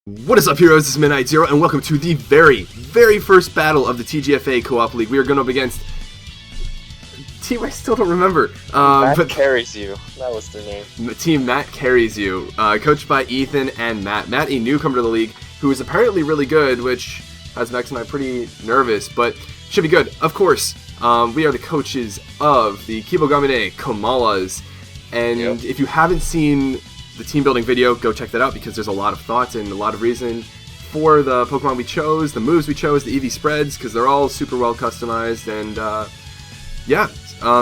What is up, heroes? This is Midnight Zero, and welcome to the very first battle of the TGFA Co-op League. We are going up against team I still don't remember. Matt Carries You. That was their name. Team Matt Carries You, coached by Ethan and Matt. Matt, a newcomer to the league, who is apparently really good, which has Max and I pretty nervous, but should be good. Of course, we are the coaches of the Kibougamine Komalas, and if you haven't seen the team building video, go check that out because there's a lot of thoughts and a lot of reason for the Pokemon we chose, the moves we chose, the EV spreads, because they're all super well customized. And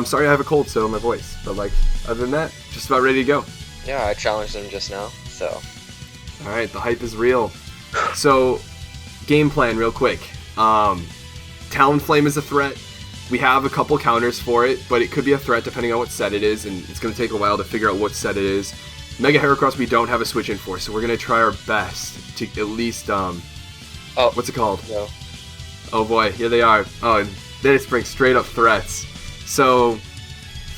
sorry I have a cold, so my voice, but like other than that, just about ready to go. Yeah, I challenged them just now, so. All right, the hype is real. So, game plan real quick. Talonflame is a threat. We have a couple counters for it, but it could be a threat depending on what set it is, and it's going to take a while to figure out what set it is. Mega Heracross we don't have a switch in for, so we're going to try our best to at least, what's it called? No. Oh boy, here they are. Oh, they just bring straight up threats. So,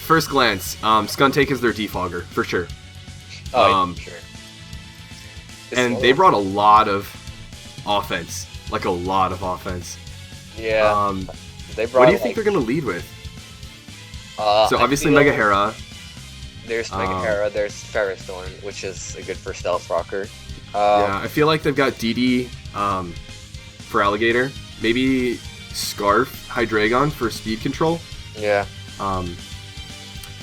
first glance, Skuntank is their defogger, for sure. Oh, sure. And they brought a lot of offense. Like a lot of offense. Yeah. They brought, what do you think they're going to lead with? So obviously Mega Hera. There's Mega Hera, there's Ferrothorn, which is a good for Stealth Rocker. Yeah, I feel like they've got DD for Alligator. Maybe Scarf Hydreigon for speed control. Yeah.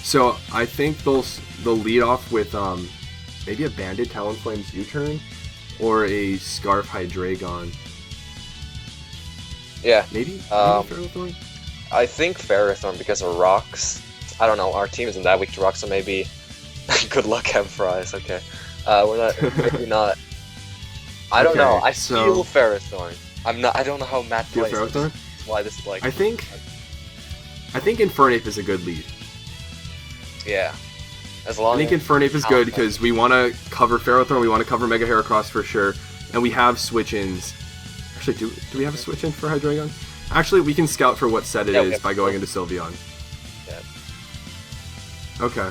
So I think they'll lead off with maybe a Banded Talonflame's U-turn or a Scarf Hydreigon. Yeah. Maybe Ferrothorn? I think Ferrothorn because of rocks. I don't know, our team isn't that weak to rocks, so maybe good luck Ampharise, okay. We're not, maybe not. I don't know, I feel Ferrothorn. I don't know how Matt plays. Ferrothorn? Why this is like... I think Infernape is a good lead. Yeah. As long I think Infernape is good because we want to cover Ferrothorn, we want to cover Mega Heracross for sure, and we have switch-ins. Actually, do we have a switch-in for Hydreigon? Actually, we can scout for what set it is by going into Sylveon. Yeah. Okay.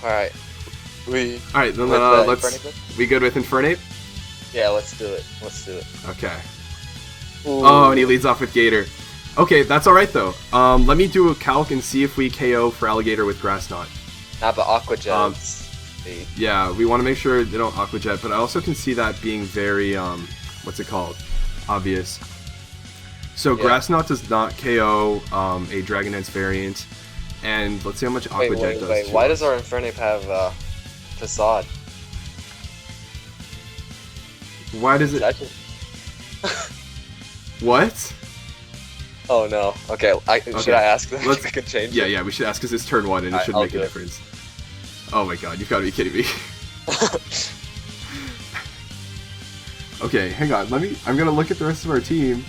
Alright. Alright, then let's... We good with Infernape? Yeah, let's do it. Okay. Ooh. Oh, and he leads off with Gator. Okay, that's alright though. Let me do a calc and see if we KO for Alligator with Grass Knot. Nah, but Aqua Jet. Yeah, we want to make sure they don't Aqua Jet, but I also can see that being very, what's it called? Obvious. So Grass Knot does not KO a Dragon Dance variant. And let's see how much Aqua Jet does. Wait, why does our Infernape have Facade? Why does it... What? Oh no. Okay, should I ask them? Let's... I can change it. Yeah, we should ask because it's turn 1 and it should make a difference. Oh my god, you've got to be kidding me. Okay, hang on. I'm gonna look at the rest of our team.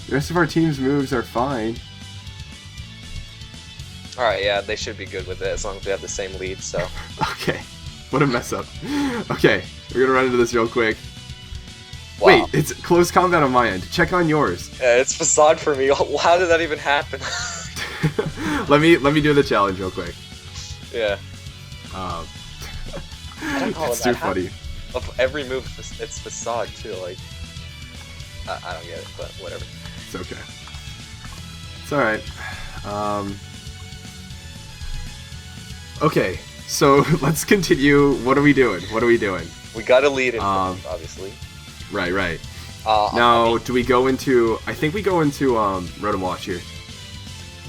The rest of our team's moves are fine. Alright, yeah, they should be good with it as long as we have the same lead, so... Okay, what a mess up. Okay, we're gonna run into this real quick. Wow. Wait, it's close combat on my end. Check on yours. Yeah, it's Facade for me. How did that even happen? let me do the challenge real quick. Yeah. It's too funny. Of every move, it's Facade too, like... I don't get it, but whatever. It's okay. It's alright. Okay, so let's continue. What are we doing? We gotta lead in obviously. Right. Now, do we go into... I think we go into Rotom Wash here.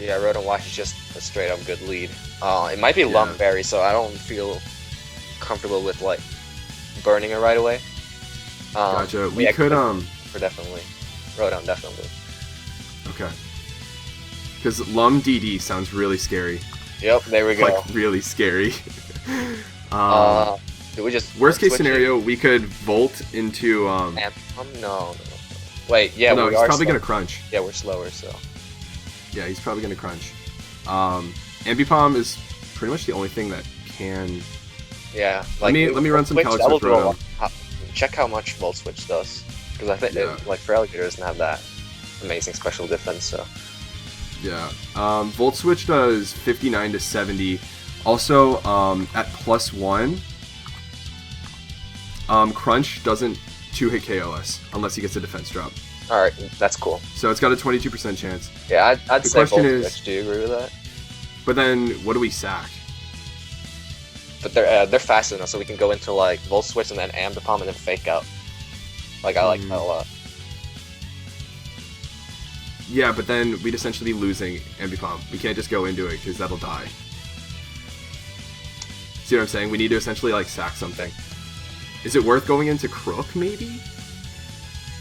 Yeah, Rotom Wash is just a straight up good lead. It might be Lump Berry, so I don't feel comfortable with, like, burning it right away. Gotcha. We could, definitely. Rotom, definitely. Okay. Because Lum DD sounds really scary. Yep, there we go. Like, really scary. Do we just... Worst case scenario, we could Volt into, No. Wait, yeah, no, he's probably gonna crunch. Yeah, we're slower, so... Yeah, he's probably gonna crunch. Ambipom is pretty much the only thing that can... Yeah, like... Let me run some Calix with Rotom. Check how much Volt Switch does. Because I think, like, for Alligator doesn't have that amazing special defense, so... Yeah, Volt Switch does 59 to 70. Also, at +1, Crunch doesn't 2-hit KO us, unless he gets a defense drop. Alright, that's cool. So it's got a 22% chance. Yeah, I'd The say question Volt is- Switch. Do you agree with that? But then, what do we sack? But they're fast enough, so we can go into like Volt Switch and then Ambipom and then Fake Out. Like, I like that a lot. Yeah, but then we'd essentially be losing Ambipom. We can't just go into it, because that'll die. See what I'm saying? We need to essentially, like, sack something. Is it worth going into Crook, maybe?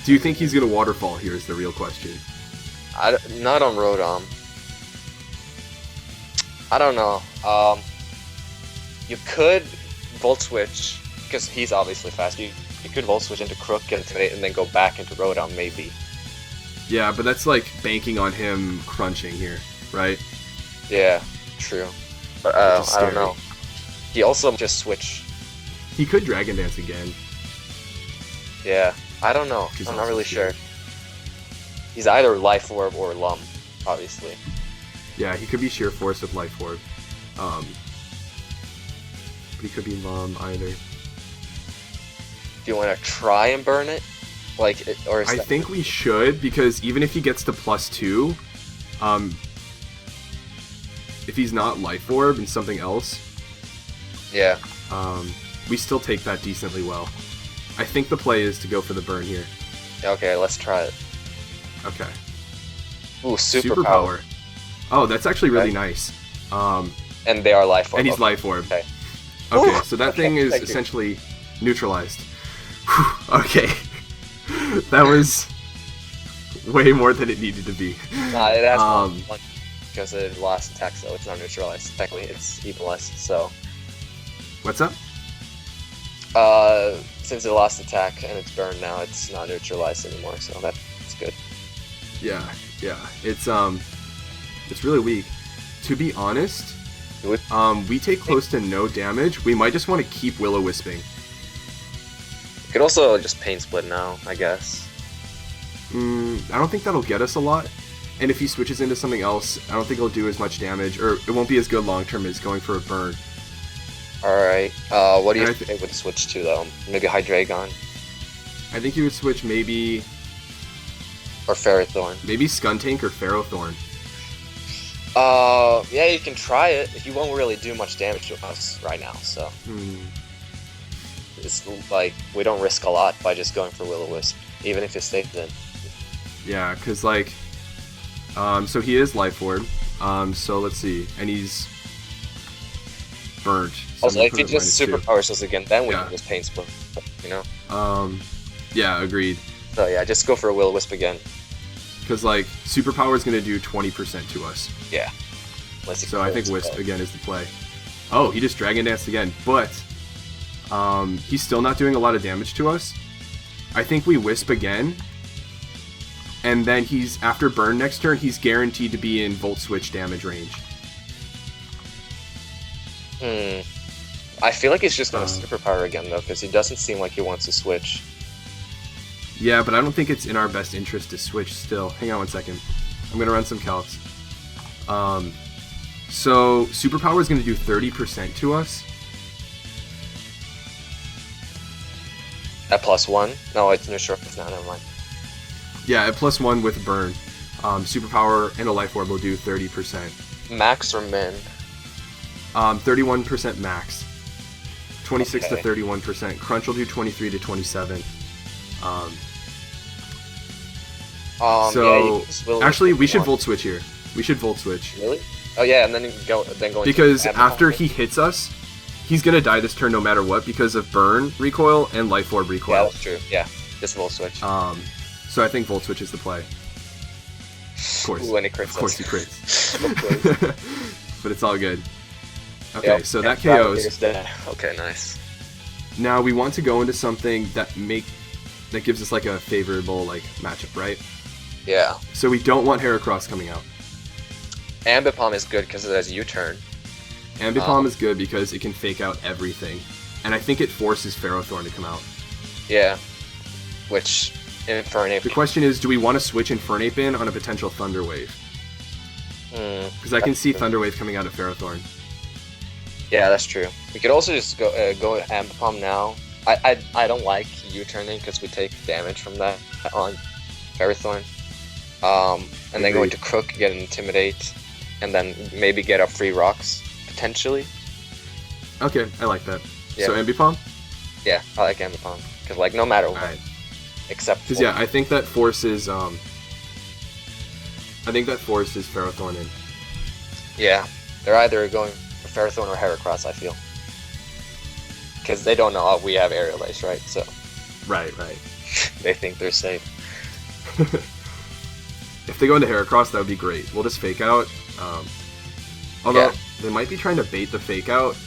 Do you think he's gonna Waterfall here is the real question. Not on Rotom. I don't know. You could Volt Switch, because he's obviously fast. You could Volt Switch into Crook, get Intimidate, and then go back into Rotom, maybe. Yeah, but that's, like, banking on him crunching here, right? Yeah, true. But I don't know. He also just switched. He could Dragon Dance again. Yeah, I don't know. He's I'm not also really scary. sure. He's either Life Orb or Lum, obviously. Yeah, he could be Sheer Force with Life Orb. But he could be Lum either. Do you want to try and burn it? Like, or is I that... think we should, because even if he gets to +2, if he's not Life Orb and something else, Yeah. we still take that decently well. I think the play is to go for the burn here. Okay, let's try it. Okay. Ooh, Superpower. Oh, that's actually really Okay. nice. And they are Life Orb. And he's Life Orb. Okay. Okay, Ooh, so that okay, thing is thank you. essentially neutralized. Whew, okay. That was way more than it needed to be. Nah, it has one because it lost attack, so it's not neutralized. Technically, it's equalized, so... What's up? Since it lost attack and it's burned now, it's not neutralized anymore, so that's good. Yeah. It's really weak. To be honest, we take close to no damage. We might just want to keep Will-O-Wisping. You could also just Pain Split now, I guess. I don't think that'll get us a lot. And if he switches into something else, I don't think it'll do as much damage, or it won't be as good long term as going for a burn. Alright, what do you And think it would switch to, though? Maybe Hydreigon? I think he would switch maybe Or Ferrothorn? maybe Skuntank or Ferrothorn. Yeah, you can try it. He won't really do much damage to us right now, so... It's like, we don't risk a lot by just going for Will-O-Wisp, even if it stays in. Yeah, because, like, so he is Life Orb. So let's see. And he's burnt. So Also, I'm if gonna he put it just -2. superpowers us again, then we Yeah. can just Pain Split, you know? Yeah, agreed. So yeah, just go for a Will-O-Wisp again. Because, like, Superpower is going to do 20% to us. Yeah. Unless he So I think kills Wisp us. again is the play. Oh, he just Dragon Danced again, but he's still not doing a lot of damage to us. I think we Wisp again, and then he's, after Burn next turn, he's guaranteed to be in Volt Switch damage range. I feel like he's just gonna superpower again though, because he doesn't seem like he wants to switch. Yeah, but I don't think it's in our best interest to switch still. Hang on one second. I'm going to run some calcs. So, Superpower is going to do 30% to us. At +1? No, it's neutral. It's not. Never mind. Yeah, at +1 with Burn. Superpower and a Life Orb will do 30%. Max or min? 31% max. 26 Okay. to 31%. Crunch will do 23 to 27. Yeah, So, you just will actually, we should one. Volt Switch here. We should Volt Switch. Really? Oh yeah, and then you go into Because Ambipom. after he hits us, he's going to die this turn no matter what because of Burn recoil and Life Orb Yeah, recoil. that's true. Yeah, just Volt Switch. So I think Volt Switch is the play. Of course. Ooh, and he crits Of course us. he crits. Of course. But it's all good. Okay, Yep, so and that KOs. Is dead. Okay, nice. Now we want to go into something that gives us like a favorable like matchup, right? Yeah. So we don't want Heracross coming out. Ambipom is good because it has U-turn. Ambipom is good because it can fake out everything. And I think it forces Ferrothorn to come out. Yeah. Which, Infernape... The question is, do we want to switch Infernape in on a potential Thunder Wave? Because I can see Thunder Wave coming out of Ferrothorn. Yeah, that's true. We could also just go Ambipom now, I don't like U-turning because we take damage from that on Ferrothorn. And then go into Crook, get an Intimidate, and then maybe get up free rocks, potentially. Okay, I like that. Yeah. So Ambipom? Yeah, I like Ambipom. Because, like, no matter what. Alright. Except for... Because, yeah, I think that forces Ferrothorn in. Yeah, they're either going for Ferrothorn or Heracross, I feel. Because they don't know we have Aerial Ace, right? So... Right. They think they're safe. If they go into Heracross, that would be great. We'll just Fake Out. Although, they might be trying to bait the Fake Out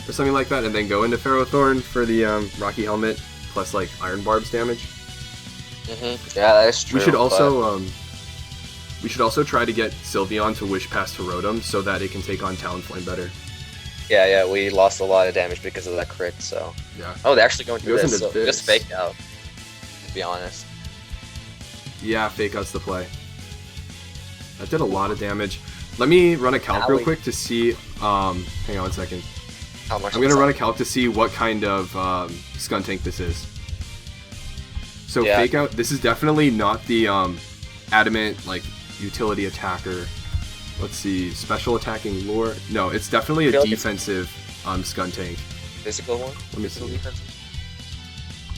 or something like that, and then go into Ferrothorn for the Rocky Helmet, plus, like, Iron Barbs damage. Yeah, that is true. We should also try to get Sylveon to Wish Pass to Rotom so that it can take on Talonflame better. Yeah, we lost a lot of damage because of that crit, so... Yeah. Oh, they're actually going to Goes this, into so this. just Fake Out, to be honest. Yeah, Fake Out's the play. That did a lot of damage. Let me run a calc real quick to see... hang on one second. How much? I'm going to run a calc to see what kind of Skuntank this is. So Fake Out, this is definitely not the Adamant, like, utility attacker. Let's see, special attacking lure. No, it's definitely a defensive Skuntank. Physical one? Let me see. Defensive?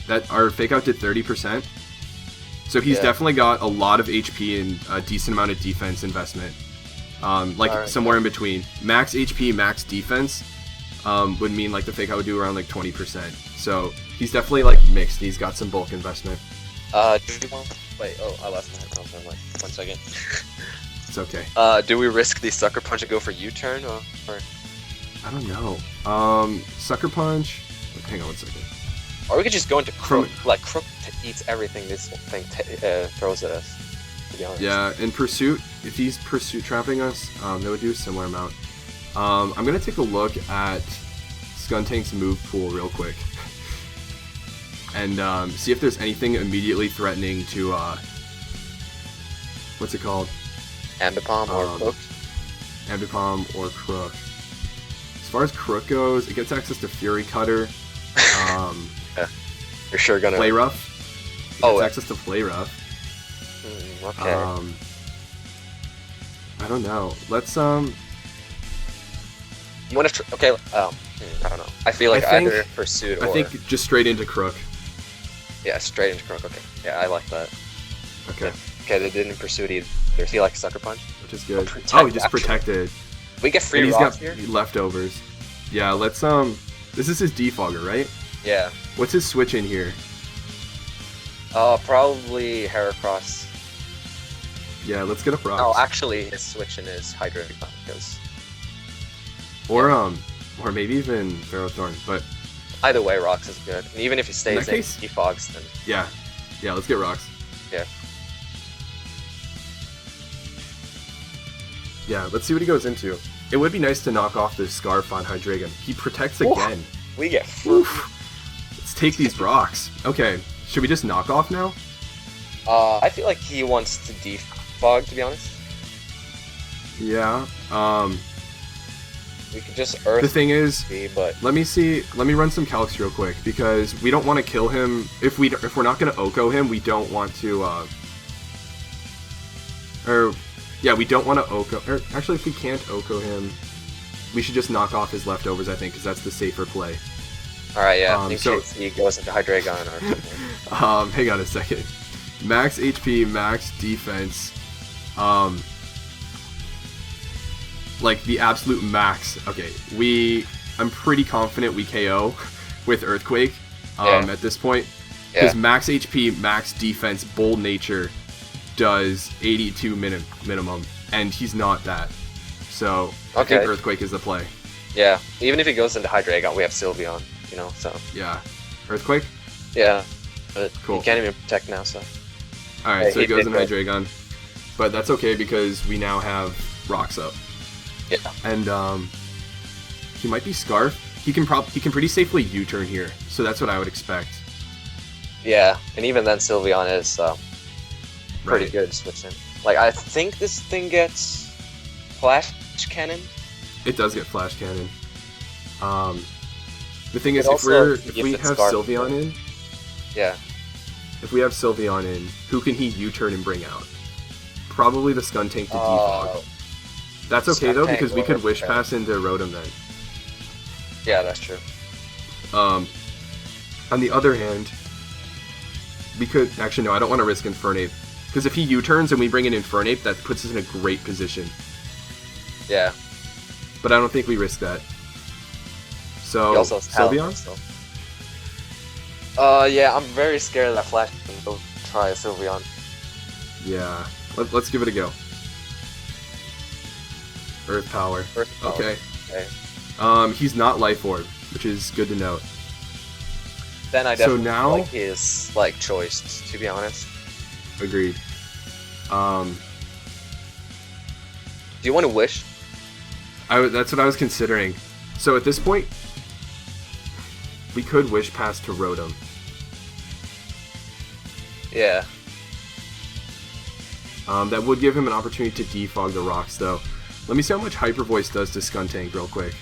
That our Fake Out did 30%. So he's definitely got a lot of HP and a decent amount of defense investment. Somewhere in between. Max HP, max defense would mean like the Fake Out would do around like 20%. So he's definitely like mixed. He's got some bulk investment. Do you want... Wait, I lost my headphones. Wait, 1 second. It's okay. Do we risk the Sucker Punch and go for U-turn or? I don't know. Sucker Punch. Hang on 1 second. Or we could just go into Crook. Like Crook eats everything this thing throws at us. To be honest. Yeah, in Pursuit, if he's Pursuit trapping us, that would do a similar amount. I'm gonna take a look at Skuntank's move pool real quick, and see if there's anything immediately threatening to what's it called? Ambipom or Crook? Ambipom or Crook. As far as Crook goes, it gets access to Fury Cutter. You're sure gonna Play Rough. It gets access to Play Rough. Okay. I don't know. Let's I don't know. I feel like either Pursuit or... I think just straight into Crook. Yeah, straight into Crook. Okay. Yeah, I like that. Okay. Okay, they didn't Pursuit either. He like Sucker Punch? Which is good. Oh, he just protected. We get free rocks here? He's got leftovers. Yeah, let's this is his Defogger, right? Yeah. What's his switch in here? Probably Heracross. Yeah, let's get a Rocks. Oh, actually, his switch in is Hydreigon, because... Or maybe even Ferrothorn, but... Either way, Rocks is good. And even if he stays in Defogs, then... Yeah, let's get Rocks. Yeah. Yeah, let's see what he goes into. It would be nice to knock off the Scarf on Hydreigon. He protects again. We get... Let's take these rocks. Okay, should we just knock off now? I feel like he wants to defog, to be honest. Yeah, we could just Earth... The thing is, but... let me run some calcs real quick, because we don't want to kill him. If we're not going to Oko him, we don't want to, we don't want to Oko... Or, actually, if we can't Oko him, we should just knock off his leftovers, I think, because that's the safer play. Alright, yeah, in case he goes into Hydreigon or something. Hang on a second. Max HP, max defense, like the absolute max. Okay, I'm pretty confident we KO with Earthquake at this point, because max HP, max defense, Bold Nature does 82 minimum, and he's not that. So I think Earthquake is the play. Yeah, even if he goes into Hydreigon, we have Sylveon, you know, so... Yeah. Earthquake? Yeah, but cool. He can't even protect now, so... Alright, so he goes into Hydreigon. But that's okay, because we now have Rocks up. Yeah. And, he might be Scarf. He can pretty safely U-turn here, so that's what I would expect. Yeah, and even then Sylveon is, pretty good switching. Like, I think this thing gets... Flash Cannon? It does get Flash Cannon. The thing is, if we have Sylveon in, yeah. If we have Sylveon in, who can he U-turn and bring out? Probably the Skuntank to defog. That's okay though, because we could Wish Pass into Rotom then. Yeah, that's true. On the other hand, we could... Actually, no, I don't want to risk Infernape. Because if he U-turns and we bring in Infernape, that puts us in a great position. Yeah. But I don't think we risk that. So, Sylveon? Yeah, I'm very scared of that Flash can go try a Sylveon. Yeah. Let's give it a go. Earth Power. Okay. He's not Life Orb, which is good to note. Then I definitely like his choice, to be honest. Agreed. Do you want to Wish? That's what I was considering. So at this point, we could Wish Pass to Rotom. Yeah. That would give him an opportunity to defog the rocks, though. Let me see how much Hyper Voice does to Skuntank real quick.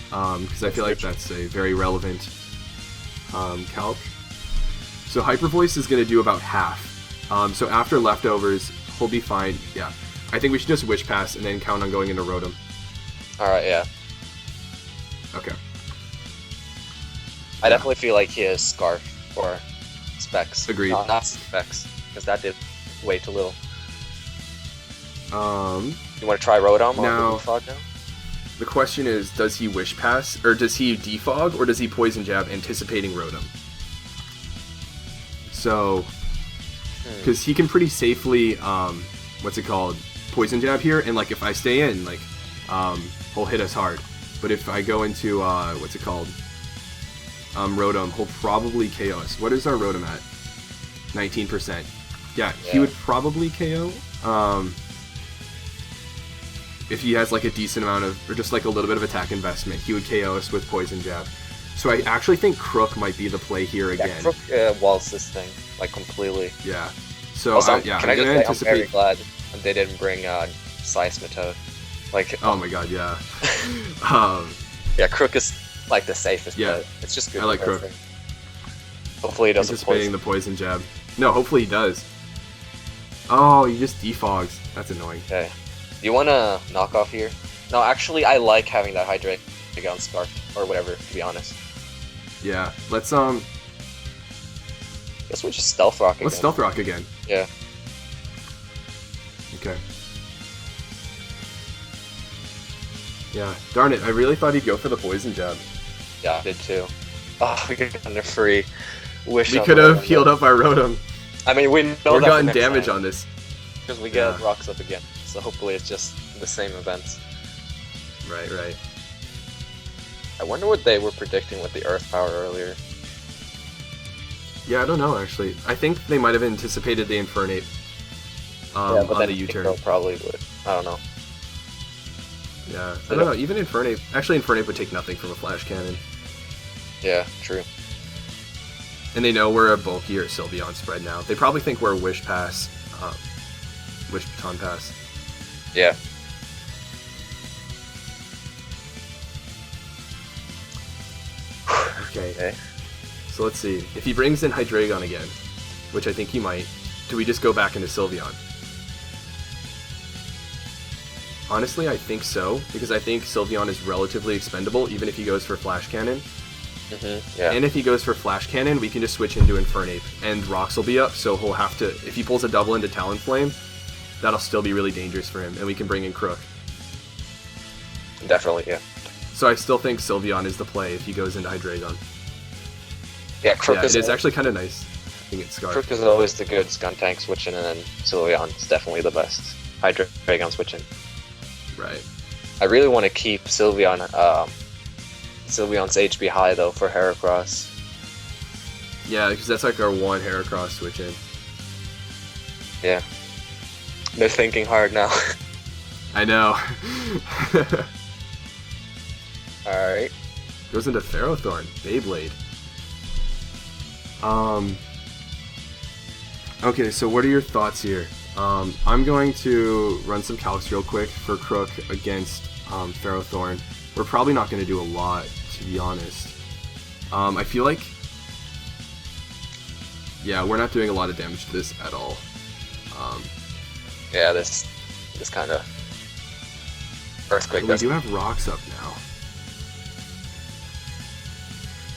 Because I feel like that's a very relevant calc. So Hyper Voice is going to do about half. So after leftovers, he'll be fine. Yeah. I think we should just Wish Pass and then count on going into Rotom. Alright, yeah. Okay. I definitely feel like he has Scarf or Specs. Agreed. No, not Specs, because that did way too little. You want to try Rotom or Defog now? The question is, does he Wish Pass, or does he Defog, or does he Poison Jab anticipating Rotom? So, because he can pretty safely, Poison Jab here, and if I stay in, he'll hit us hard. But if I go into, Rotom, he'll probably KO us. What is our Rotom at? 19%. Yeah, he would probably KO. If he has a decent amount of, or just a little bit of attack investment, he would KO us with Poison Jab. So I actually think Crook might be the play here again. Yeah, Crook walls this thing, completely. Yeah. So, also, I'm going to anticipate... I'm very glad they didn't bring Seismitoad. Oh my god, yeah. Yeah, Crook is, the safest bet. It's just good. I like Crook. Hopefully he doesn't anticipating the Poison Jab. No, hopefully he does. Oh, he just defogs. That's annoying. Okay. Do you want to knock off here? No, actually, I like having that Hydrate on Scarf, or whatever, to be honest. Yeah, let's, guess we'll just Stealth Rock again. Let's Stealth Rock again. Yeah. Okay. Yeah, darn it, I really thought he'd go for the Poison Jab. Yeah, I did too. Oh, we could have gotten a free Wish. We could have healed up our Rotom. I mean, we know or gotten damage on this. Because we get rocks up again, so hopefully it's just the same events. Right. I wonder what they were predicting with the Earth Power earlier. Yeah, I don't know actually. I think they might have anticipated the Infernape but on then the U-turn. They probably would. I don't know. Yeah, I don't know. Even Infernape... Actually, Infernape would take nothing from a Flash Cannon. Yeah, true. And they know we're a bulkier Sylveon spread now. They probably think we're a Wish Pass. Wish Baton Pass. Yeah. Okay. So let's see. If he brings in Hydreigon again, which I think he might, do we just go back into Sylveon? Honestly, I think so, because I think Sylveon is relatively expendable, even if he goes for Flash Cannon. Yeah. And if he goes for Flash Cannon, we can just switch into Infernape, and Rocks will be up, so he'll have to... If he pulls a double into Talonflame, that'll still be really dangerous for him, and we can bring in Crook. Definitely, yeah. So I still think Sylveon is the play if he goes into Hydreigon. Yeah, Crook it is actually kind of nice. I think it's Scarf. Crook is always the good Skuntank switching, and then Sylveon is definitely the best Hydreigon switching. Right. I really want to keep Sylveon's HP high though for Heracross. Yeah, because that's our one Heracross switch in. Yeah. They're thinking hard now. I know. Alright. Goes into Ferrothorn, Beyblade. Okay, so what are your thoughts here? I'm going to run some calcs real quick for Crook against Ferrothorn. We're probably not going to do a lot, to be honest. I feel like... Yeah, we're not doing a lot of damage to this at all. Yeah, this kind of earthquake. We do have rocks up now.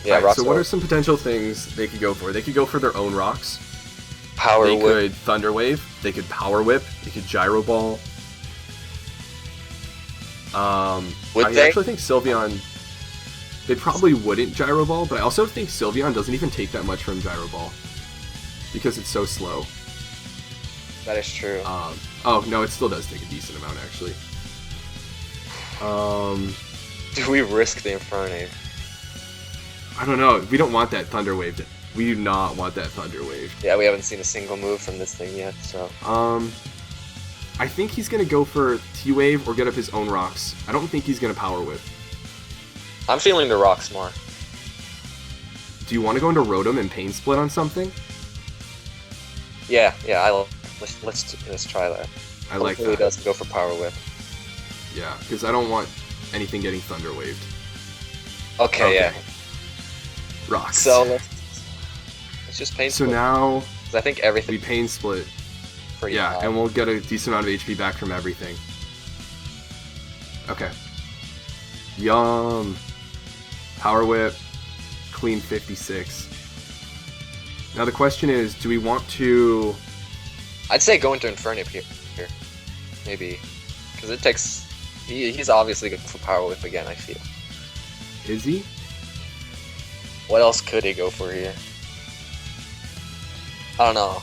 Yeah, right, so what are some potential things they could go for? They could go for their own rocks. They could Thunder Wave. They could Power Whip. They could Gyro Ball. I actually think Sylveon... They probably wouldn't Gyro Ball, but I also think Sylveon doesn't even take that much from Gyro Ball. Because it's so slow. That is true. Oh, no, it still does take a decent amount, actually. Do we risk the Infernape? I don't know. We don't want that Thunder Wave. We do not want that Thunder Wave. Yeah, we haven't seen a single move from this thing yet, so... I think he's going to go for T-Wave or get up his own rocks. I don't think he's going to Power Whip. I'm feeling the rocks more. Do you want to go into Rotom and Pain Split on something? Yeah, let's try that. I like that. Hopefully he doesn't go for Power Whip. Yeah, because I don't want anything getting Thunder Waved. Okay, yeah. Rocks. So let's just Pain Split. So now... I think everything... We Pain Split. Yeah, high. And we'll get a decent amount of HP back from everything. Okay. Yum. Power Whip. Clean 56. Now the question is, do we want to... I'd say go into Infernape here. Maybe. Because it takes... He's obviously good for Power Whip again, I feel. Is he? What else could he go for here? I don't know.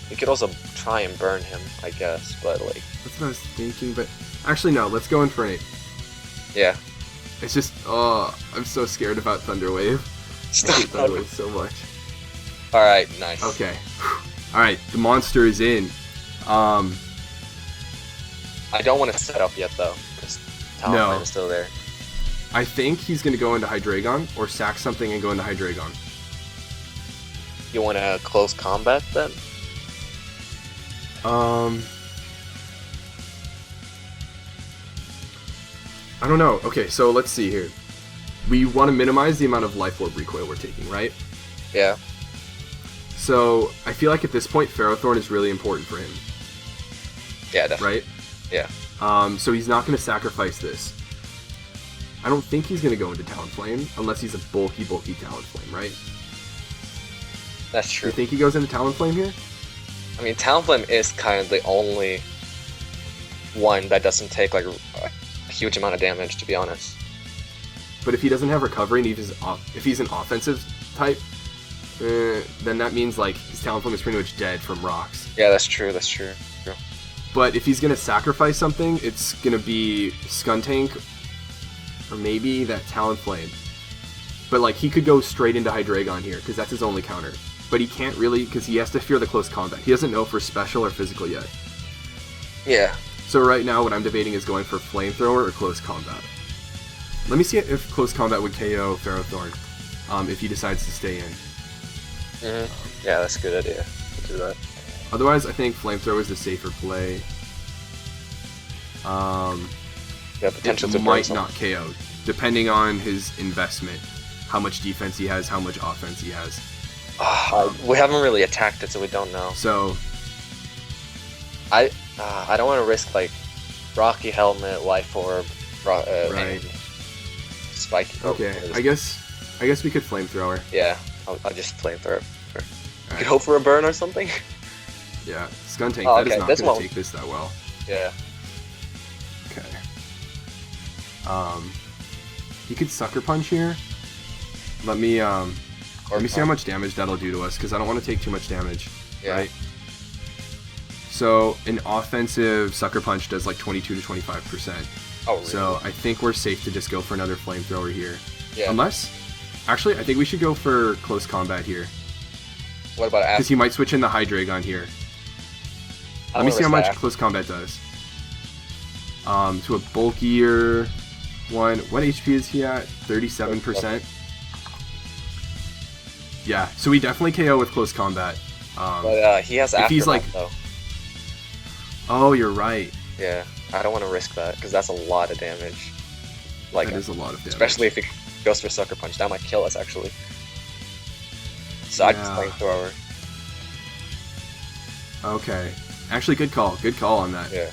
We could also try and burn him, I guess, but like... That's what I was thinking, but... Actually, no, let's go Infernape. Yeah. It's just... Oh, I'm so scared about Thunder Wave. I hate Thunder Wave so much. Alright, nice. Okay. Alright, the monster is in. I don't want to set up yet, though, because Talonflame is still there. I think he's going to go into Hydreigon, or sack something and go into Hydreigon. You want to close combat, then? I don't know. Okay, so let's see here. We want to minimize the amount of Life Orb recoil we're taking, right? Yeah. So, I feel like at this point, Ferrothorn is really important for him. Yeah, definitely. Right? Yeah. So he's not going to sacrifice this. I don't think he's going to go into Talonflame, unless he's a bulky Talonflame, right? That's true. Do you think he goes into Talonflame here? I mean, Talonflame is kind of the only one that doesn't take, like, a huge amount of damage, to be honest. But if he doesn't have recovery, and if he's an offensive type, then that means, like, his Talonflame is pretty much dead from rocks. Yeah, that's true, that's true. But if he's going to sacrifice something, it's going to be Skuntank, or maybe that Talonflame. But, like, he could go straight into Hydreigon here, because that's his only counter. But he can't really, because he has to fear the close combat. He doesn't know if we're special or physical yet. Yeah. So right now, what I'm debating is going for Flamethrower or close combat. Let me see if close combat would KO Ferrothorn, if he decides to stay in. Mm-hmm. Yeah, that's a good idea. We'll do that. Otherwise, I think Flamethrower is the safer play. Yeah, potential to might not KO, depending on his investment. How much defense he has, how much offense he has. We haven't really attacked it, so we don't know. So, I don't want to risk, like, Rocky Helmet, Life Orb, right. and Spiky. Okay, I guess we could Flamethrower. Yeah, I'll just Flamethrower. You Right. could hope for a burn or something? Yeah, Skuntank, Oh, that is okay, not this going one- to take this that well. Yeah. Okay. He could Sucker Punch here. Let me see how much damage that'll do to us, because I don't want to take too much damage. Yeah. Right? So, an offensive Sucker Punch does like 22 to 25%. Oh, really? So, I think we're safe to just go for another Flamethrower here. Yeah. Unless... Actually, I think we should go for Close Combat here. What about Because he might switch in the Hydreigon here. Let me see how much Close Combat does. To a bulkier one. What HP is he at? 37%. Yeah, so we definitely KO with Close Combat. But he has Aftermath, he's like... though. Oh, you're right. Yeah, I don't want to risk that, because that's a lot of damage. Like, That is a lot of damage. especially if he goes for Sucker Punch. That might kill us, actually. So I'd just Flamethrower. Okay. Actually, good call. Good call on that. Yeah.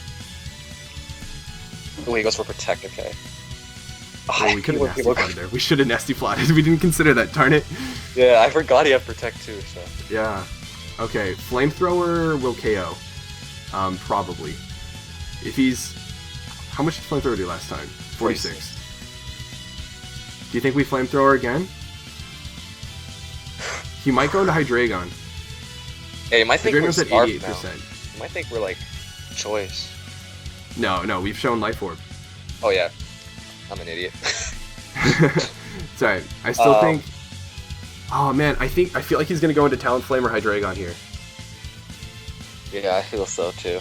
Oh, he goes for Protect, okay. Oh, we could have nasty flatted there. We should have nasty flatted. We didn't consider that, darn it. Yeah, I forgot he had Protect too, so. Yeah. Okay, Flamethrower will KO. Probably. If he's... How much did Flamethrower do last time? 46. Do you think we Flamethrower again? He might go into Hydreigon. Yeah, you might think we're at 88%. You might think we're like choice. No, we've shown Life Orb. Oh yeah, I'm an idiot. Sorry, I still think. Oh man, I feel like he's gonna go into Talonflame or Hydreigon here. Yeah, I feel so too.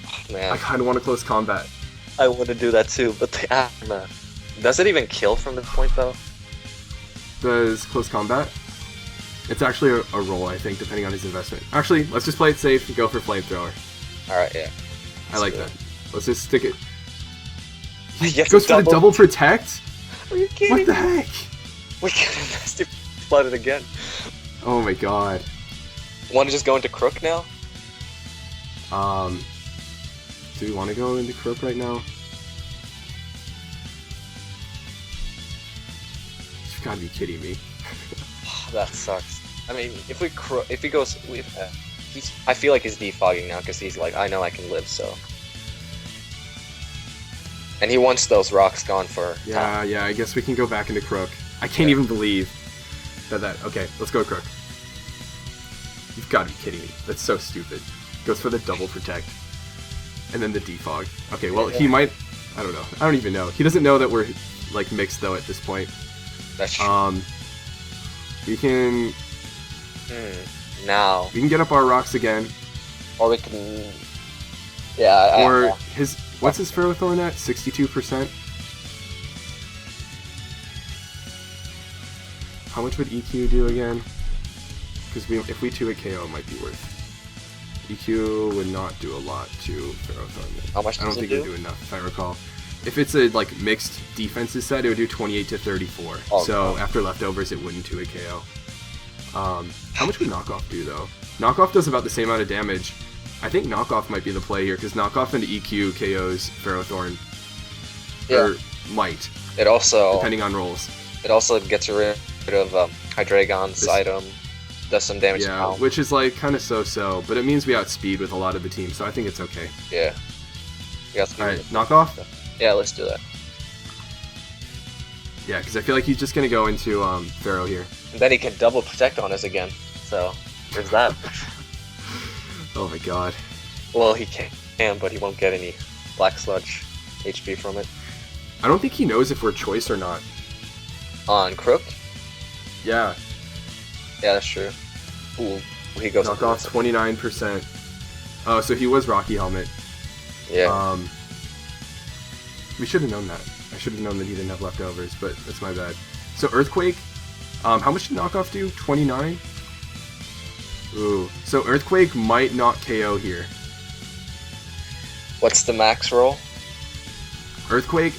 Oh, man, I kind of want to close combat. I want to do that too, but the aftermath. Does it even kill from this point though? Does close combat? It's actually a roll, I think, depending on his investment. Actually, let's just play it safe and go for Flamethrower. Alright, yeah. I like that. Let's just stick it. He goes for the double protect? Are you kidding? What the heck? We could have nasty flooded again. Oh my god. Want to just go into Crook now? Do we want to go into Crook right now? You've got to be kidding me. That sucks. I mean, if he goes, I feel like he's defogging now because he's like, I know I can live, so. And he wants those rocks gone for. Yeah, I guess we can go back into Crook. I can't even believe that. Okay, let's go Crook. You've got to be kidding me. That's so stupid. Goes for the double protect, and then the defog. Okay, well he might. I don't know. I don't even know. He doesn't know that we're like mixed though at this point. That's true. We can. Now. We can get up our rocks again. Or we can. Yeah. Or his. What's his Ferrothorn at? 62%? How much would EQ do again? Because if we 2-hit KO, it might be worth. EQ would not do a lot to Ferrothorn. How much does I don't think it would do enough, if I recall. If it's a like mixed defenses set, it would do 28 to 34. Oh, so God. After leftovers, it wouldn't 2-hit KO. How much would Knockoff do though? Knockoff does about the same amount of damage. I think Knockoff might be the play here because Knockoff into EQ KOs Ferrothorn. Yeah. Or might. It also. Depending on rolls. It also gets rid of Hydreigon's item. Does some damage to Palm. Which is like kind of so-so, but it means we outspeed with a lot of the team, so I think it's okay. Yeah. Alright, Knockoff? Yeah, let's do that. Yeah, because I feel like he's just going to go into Pharaoh here. And then he can double protect on us again. So, there's that. Oh my god. Well, he can, but he won't get any Black Sludge HP from it. I don't think he knows if we're choice or not. On Crook? Yeah. Yeah, that's true. Ooh, he goes. Knockoff 29%. Oh, so he was Rocky Helmet. Yeah. We should have known that. I should have known that he didn't have leftovers, but that's my bad. So Earthquake, how much did Knockoff do? 29? Ooh. So Earthquake might not KO here. What's the max roll? Earthquake,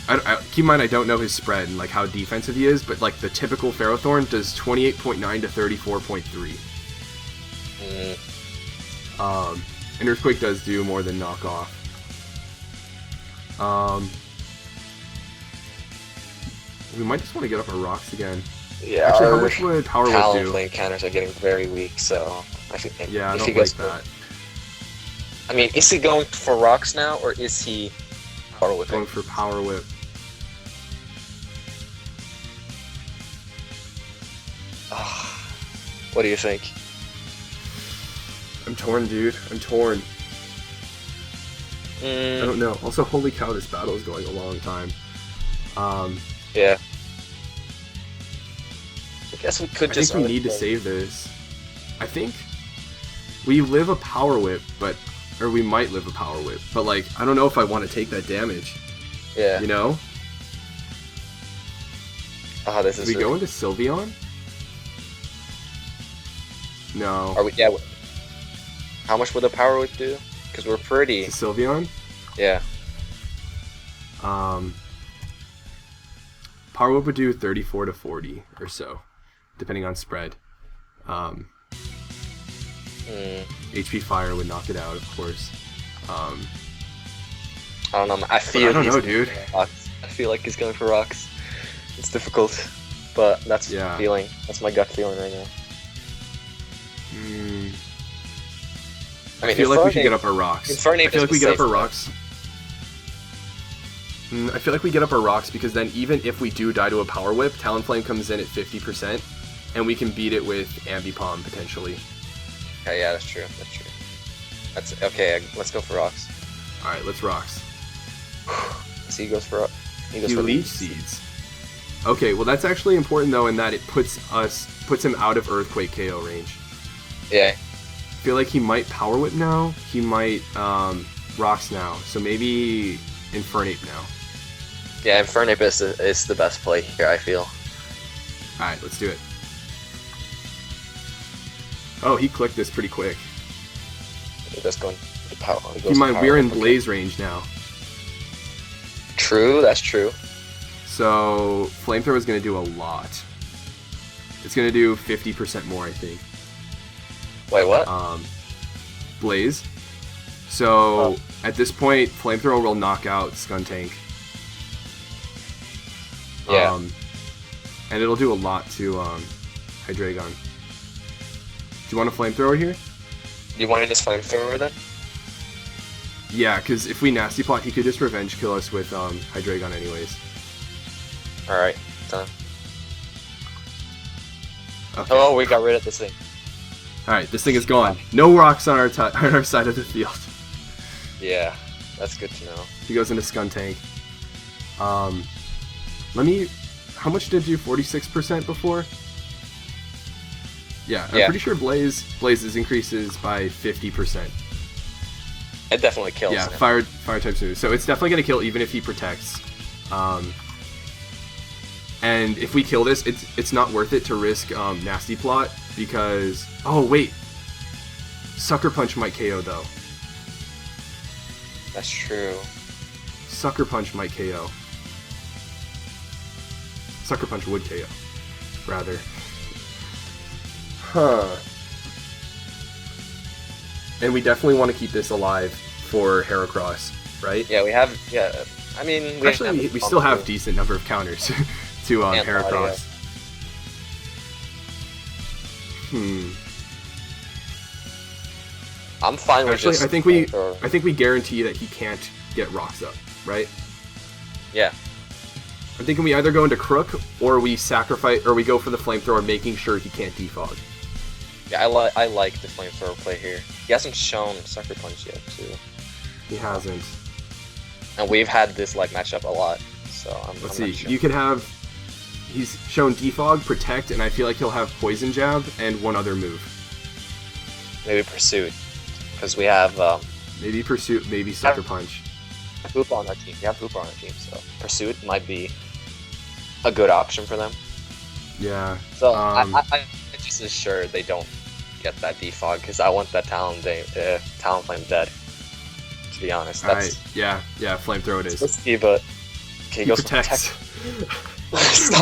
keep in mind I don't know his spread and like how defensive he is, but like the typical Ferrothorn does 28.9 to 34.3. And Earthquake does do more than Knockoff. We might just want to get up our rocks again. Yeah. Actually, how much would Power Whip do? Talonflame counters are getting very weak, so I think. Yeah, I if don't he goes like that. I mean, is he going for rocks now, or is he Power Whipping? Going for Power Whip. What do you think? I'm torn, dude. I'm torn. I don't know. Also, holy cow, this battle is going a long time. Yeah. I guess we could just. I think we need to save this. I think we live a Power Whip, or we might live a Power Whip, but like, I don't know if I want to take that damage. Yeah. You know? This is. Do we go into Sylveon? No. Are we? Yeah. How much would the Power Whip do? Because we're pretty. To Sylveon? Yeah. Power Whip would do 34 to 40 or so, depending on spread. HP Fire would knock it out, of course. I don't know. I don't know, dude. I feel like he's going for rocks. It's difficult, but that's feeling. That's my gut feeling right now. I feel like we should get up our rocks. I feel like we get up our rocks. I feel like we get up our rocks because then even if we do die to a Power Whip, Talonflame comes in at 50%, and we can beat it with Ambipom potentially. Okay, yeah, that's true. That's true. That's okay. Let's go for rocks. All right, let's rocks. So he goes for Leech Seeds. Okay, well that's actually important though in that it puts him out of Earthquake KO range. Yeah. I feel like he might Power Whip now. He might rocks now. So maybe Infernape now. Yeah, Infernape is the best play here, I feel. Alright, let's do it. Oh, he clicked this pretty quick. Just going to power. Keep in mind, we're in Blaze range now. True, that's true. So, Flamethrower is going to do a lot. It's going to do 50% more, I think. Wait, what? Blaze. So, at this point, Flamethrower will knock out Skuntank. Yeah. And it'll do a lot to Hydreigon. Do you want a Flamethrower here? Do you want to just Flamethrower then? Yeah, because if we Nasty Plot, he could just Revenge Kill us with Hydreigon anyways. Alright, done. Okay. Oh, we got rid of this thing. Alright, this thing is gone. No rocks on our side of the field. Yeah, that's good to know. He goes into Skuntank. How much did you 46% before? Yeah, I'm pretty sure Blaze's increases by 50%. It definitely kills. Yeah, fire type smooth. So it's definitely gonna kill even if he protects. And if we kill this, it's not worth it to risk Nasty Plot because wait, Sucker Punch might KO though. That's true. Sucker Punch might KO. Sucker Punch would KO, rather. Huh. And we definitely want to keep this alive for Heracross, right? Yeah, we have. Yeah, I mean, we still have decent number of counters to Heracross. I'm fine with just. I think we guarantee that he can't get rocks up, right? Yeah. I'm thinking we either go into Crook or we sacrifice or we go for the Flamethrower, making sure he can't defog. Yeah, I like the Flamethrower play here. He hasn't shown Sucker Punch yet, too. He hasn't. And we've had this matchup a lot, so Let's see. Sure. You could have. He's shown Defog, Protect, and I feel like he'll have Poison Jab and one other move. Maybe Pursuit, because we have. Maybe Pursuit, maybe Sucker Punch. Hoopa on our team. We have Hoopa on our team, so Pursuit might be a good option for them. Yeah. So I'm just as sure they don't get that defog because I want that Talonflame dead. To be honest, that's yeah, Flamethrower it is. Risky, but he goes protects. He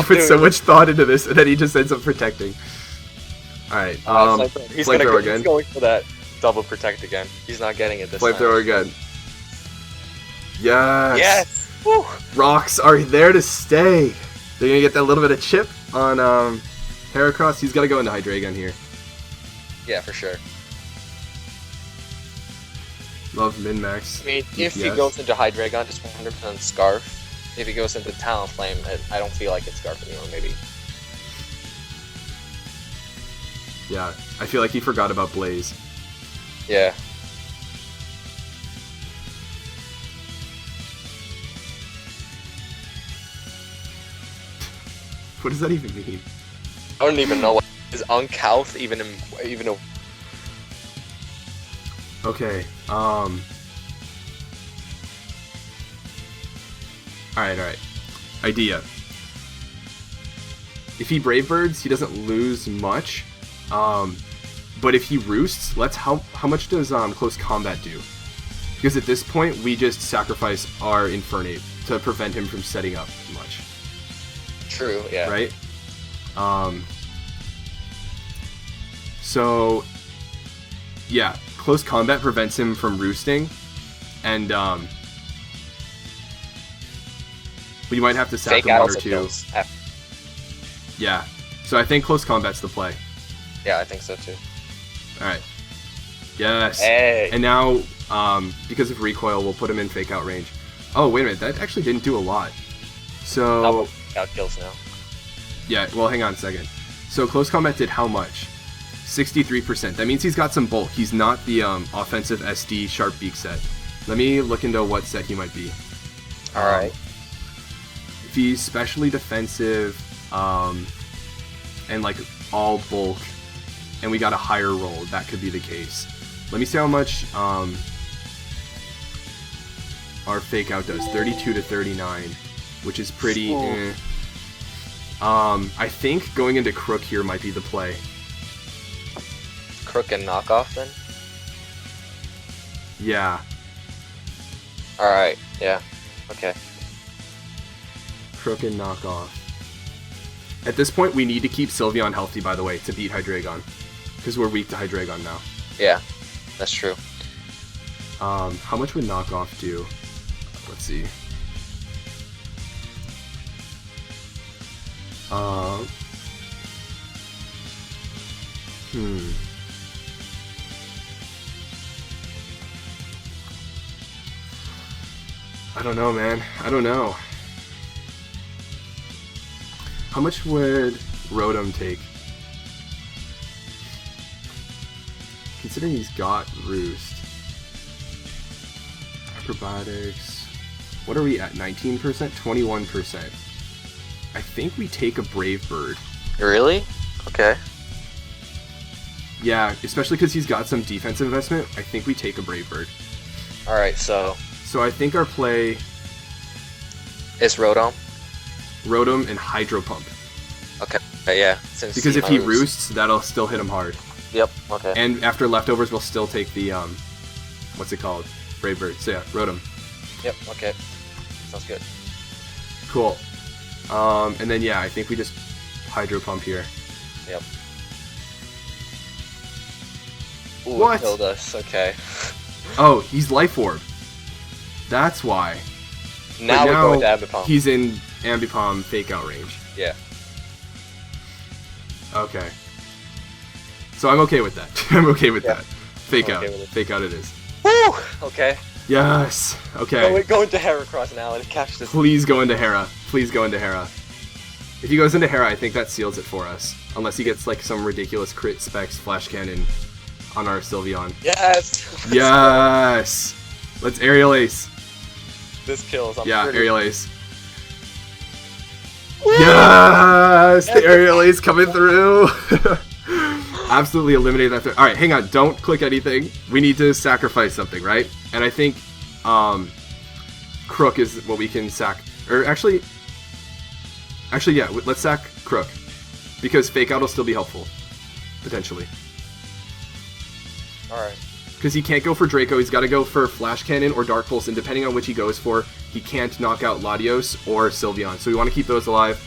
puts so much thought into this, and then he just ends up protecting. All right, Flamethrower again. He's going for that double protect again. He's not getting it this time. Flamethrower again. Yes. Yes. Woo. Rocks are there to stay. They're gonna get that little bit of chip on Heracross. He's gotta go into Hydreigon here. Yeah, for sure. Love min-max. I mean, if he goes into Hydreigon, just 100% Scarf. If he goes into Talonflame, I don't feel like it's Scarf anymore, maybe. Yeah, I feel like he forgot about Blaze. Yeah. What does that even mean? I don't even know what is Uncouth even a. Okay. Alright. Idea. If he Brave Birds, he doesn't lose much. But if he Roosts, how much does Close Combat do? Because at this point, we just sacrifice our Infernape to prevent him from setting up much. True, yeah. Right? So, yeah, close combat prevents him from roosting, and we might have to sack Fake him out one or also two. kills. Yeah, so I think close combat's the play. Yeah, I think so too. Alright. Yes. Hey. And now, because of recoil, we'll put him in fake out range. Oh, wait a minute, that actually didn't do a lot. So... Double out kills now. Yeah, well, hang on a second. So close combat did how much? 63%. That means he's got some bulk. He's not the offensive SD sharp beak set. Let me look into what set he might be. Alright. If he's specially defensive, and like all bulk, and we got a higher roll, that could be the case. Let me see how much our fake out does. 32 to 39, which is pretty. I think going into Crook here might be the play. Crook and knockoff then? Yeah. Alright, yeah. Okay. Crook and knockoff. At this point, we need to keep Sylveon healthy, by the way, to beat Hydreigon. Because we're weak to Hydreigon now. Yeah, that's true. How much would knockoff do? Let's see. I don't know, man. I don't know. How much would Rotom take? Considering he's got Roost. Acrobatics. What are we at? 19%? 21%. I think we take a Brave Bird. Really? Okay. Yeah, especially because he's got some defensive investment. I think we take a Brave Bird. Alright, so I think our play... is Rotom? Rotom and Hydro Pump. Okay, yeah. Because if he roosts, that'll still hit him hard. Yep, okay. And after leftovers, we'll still take the, what's it called? Brave Bird. So yeah, Rotom. Yep, okay. Sounds good. Cool. And then yeah, I think we just Hydro Pump here. Yep. Ooh, What? It killed us, okay. Oh, he's Life Orb. That's why. Now But we're going to Ambipom. He's in Ambipom fake out range. Yeah. Okay. So I'm okay with that. I'm okay with Yeah. that. Fake I'm out. okay with it. Fake out it is. Woo! Okay. Yes. Okay. We're going to Heracross now and catch this. Please go into Hera. Please go into Hera. If he goes into Hera, I think that seals it for us. Unless he gets like some ridiculous crit specs flash cannon on our Sylveon. Yes! Yes! Let's Aerial Ace. This kills. I'm Yeah, pretty... Aerial Ace. Yes! The Aerial Ace coming through! Absolutely eliminate that threat. Alright, hang on. Don't click anything. We need to sacrifice something, right? And I think Crook is what we can sack. Or actually, yeah, let's sack Crook. Because Fake Out will still be helpful. Potentially. Alright. Because he can't go for Draco, he's got to go for Flash Cannon or Dark Pulse, and depending on which he goes for, he can't knock out Latios or Sylveon. So we want to keep those alive,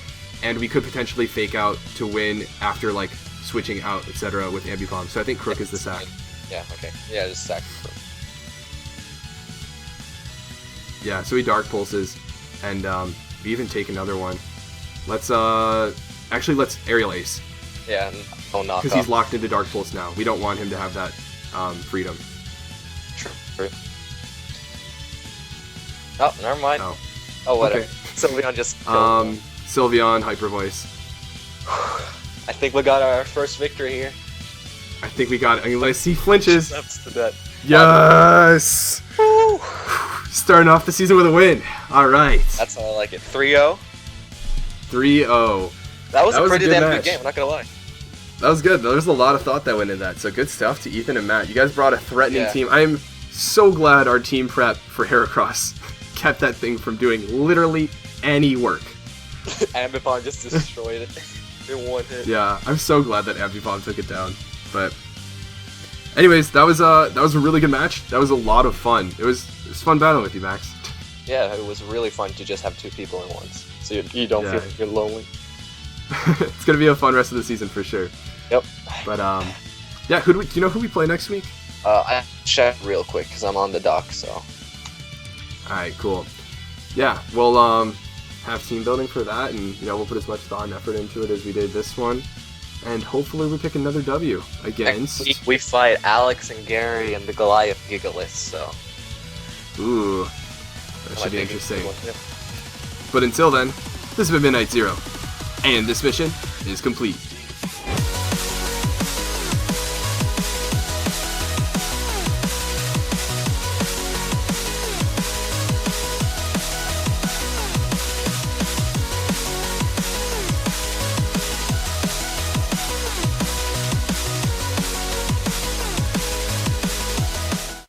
and we could potentially Fake Out to win after, like, switching out, etc. with Ambipom. So I think Crook is the sack. Yeah, okay. Yeah, just sack Crook. Yeah, so he Dark Pulses, and we even take another one. Let's, actually, let's Aerial Ace. Yeah, and don't knock Because he's locked into Dark Pulse now. We don't want him to have that freedom. True. Oh, never mind. Oh, whatever. okay. Sylveon just Sylveon, Hyper Voice. I think we got our first victory here. I think we got it. Unless he flinches. That's to that. Yes! Woo! Starting off the season with a win. Alright. That's how I like it. 3-0. 3-0. That was a pretty good damn match. good game, I'm not gonna lie. That was good. There was a lot of thought that went into that. So good stuff to Ethan and Matt. You guys brought a threatening team. I'm so glad our team prep for Heracross kept that thing from doing literally any work. Ambipom just destroyed it in one hit. Yeah, I'm so glad that Ambipom took it down. But anyways, that was a really good match. That was a lot of fun. It was fun battling with you, Max. Yeah, it was really fun to just have two people in once. so you don't feel like you're lonely. It's gonna be a fun rest of the season for sure. Yep. But yeah, do you know who we play next week? I check real quick because I'm on the dock. So. All right, cool. Yeah, we'll have team building for that, and we'll put as much thought and effort into it as we did this one, and hopefully we pick another W against. Next week we fight Alex and Gary and the Goliath Gigalith. So. Ooh, that should be interesting. But until then, this has been Midnight Zero, and this mission is complete.